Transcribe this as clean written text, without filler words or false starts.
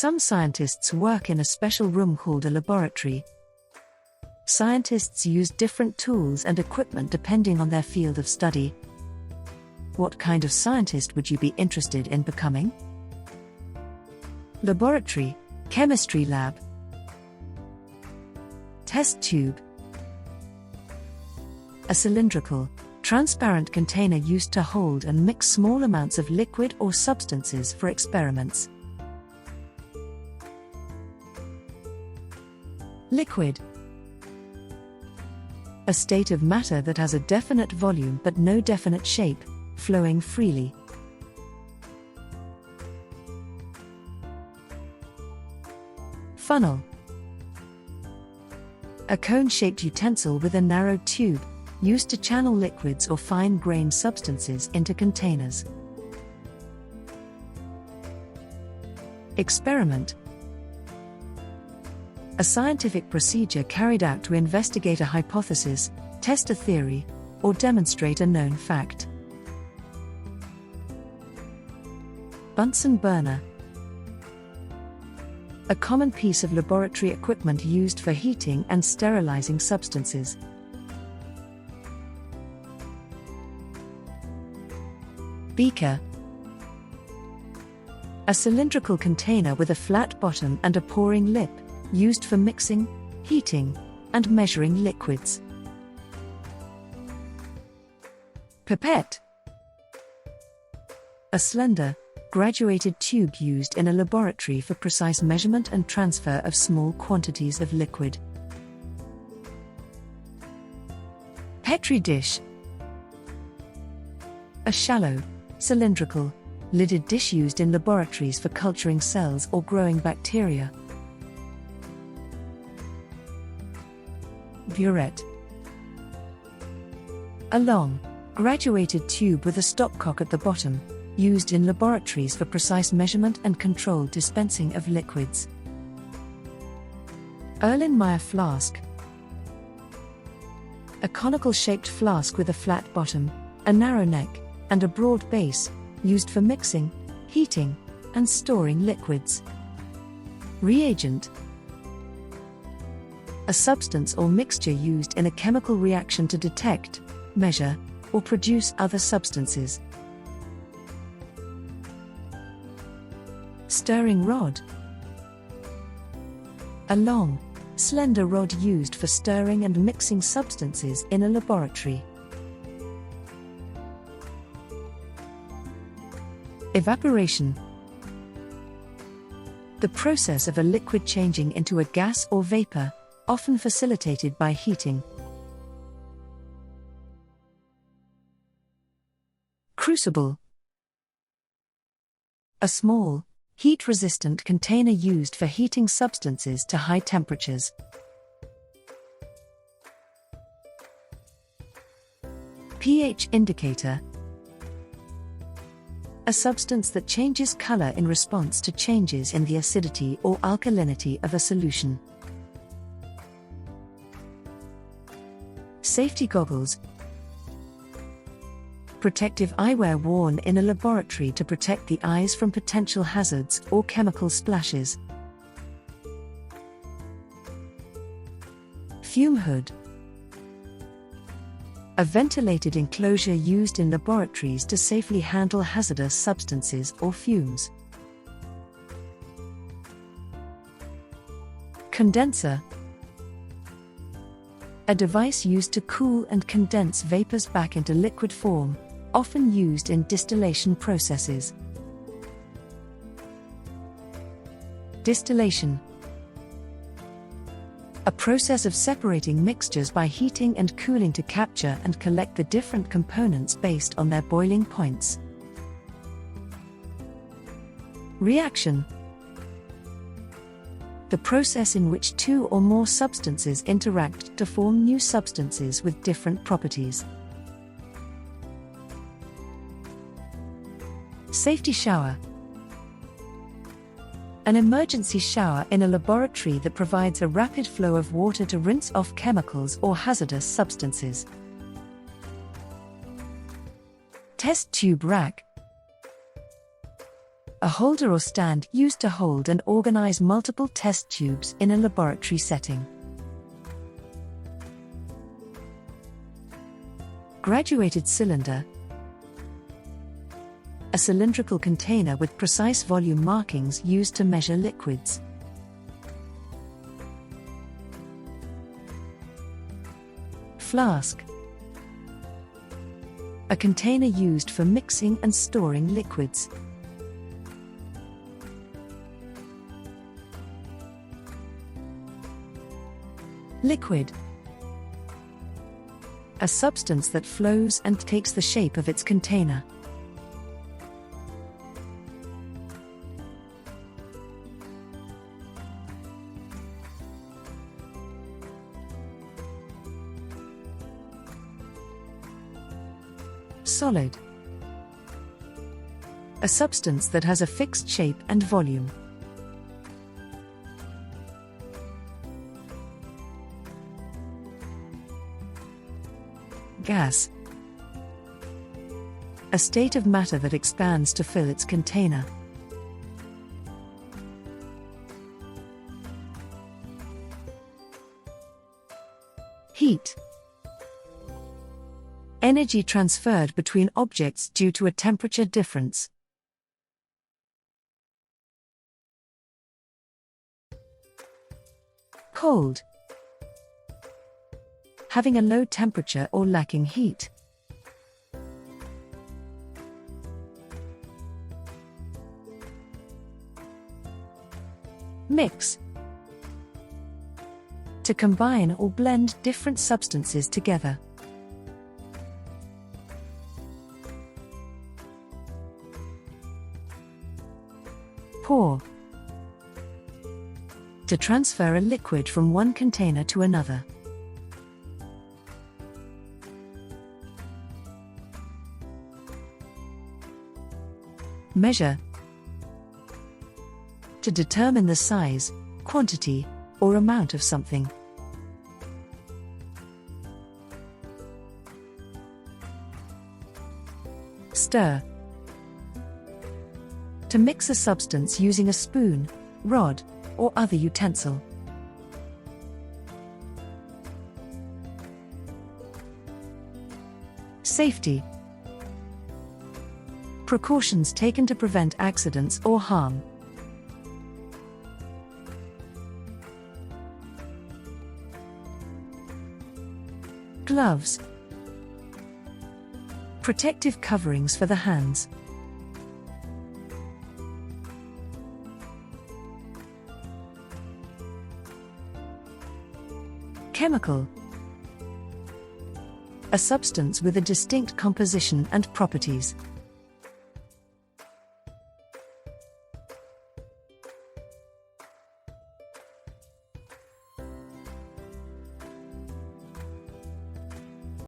Some scientists work in a special room called a laboratory. Scientists use different tools and equipment depending on their field of study. What kind of scientist would you be interested in becoming? Laboratory, chemistry lab. Test tube. A cylindrical, transparent container used to hold and mix small amounts of liquid or substances for experiments. Liquid. A state of matter that has a definite volume but no definite shape, flowing freely. Funnel. A cone-shaped utensil with a narrow tube, used to channel liquids or fine-grained substances into containers. Experiment. A scientific procedure carried out to investigate a hypothesis, test a theory, or demonstrate a known fact. Bunsen burner. A common piece of laboratory equipment used for heating and sterilizing substances. Beaker. A cylindrical container with a flat bottom and a pouring lip, used for mixing, heating, and measuring liquids. Pipette. A slender, graduated tube used in a laboratory for precise measurement and transfer of small quantities of liquid. Petri dish. A shallow, cylindrical, lidded dish used in laboratories for culturing cells or growing bacteria. Burette. A long, graduated tube with a stopcock at the bottom, used in laboratories for precise measurement and controlled dispensing of liquids. Erlenmeyer Flask. A conical-shaped flask with a flat bottom, a narrow neck, and a broad base, used for mixing, heating, and storing liquids. Reagent. A substance or mixture used in a chemical reaction to detect, measure, or produce other substances. Stirring rod. A long, slender rod used for stirring and mixing substances in a laboratory. Evaporation. The process of a liquid changing into a gas or vapor, often facilitated by heating. Crucible. A small, heat-resistant container used for heating substances to high temperatures. pH indicator. A substance that changes color in response to changes in the acidity or alkalinity of a solution. Safety goggles. Protective eyewear worn in a laboratory to protect the eyes from potential hazards or chemical splashes. Fume hood. A ventilated enclosure used in laboratories to safely handle hazardous substances or fumes. Condenser. A device used to cool and condense vapors back into liquid form, often used in distillation processes. Distillation. A process of separating mixtures by heating and cooling to capture and collect the different components based on their boiling points. Reaction. The process in which two or more substances interact to form new substances with different properties. Safety shower. An emergency shower in a laboratory that provides a rapid flow of water to rinse off chemicals or hazardous substances. Test tube rack. A holder or stand used to hold and organize multiple test tubes in a laboratory setting. Graduated cylinder. A cylindrical container with precise volume markings used to measure liquids. Flask. A container used for mixing and storing liquids. Liquid. A substance that flows and takes the shape of its container. Solid. A substance that has a fixed shape and volume. Gas. A state of matter that expands to fill its container. Heat. Energy transferred between objects due to a temperature difference. Cold. Having a low temperature or lacking heat. Mix. To combine or blend different substances together. Pour. To transfer a liquid from one container to another. Measure. To determine the size, quantity, or amount of something. Stir. To mix a substance using a spoon, rod, or other utensil. Safety. Precautions taken to prevent accidents or harm. Gloves. Protective coverings for the hands. Chemical. A substance with a distinct composition and properties.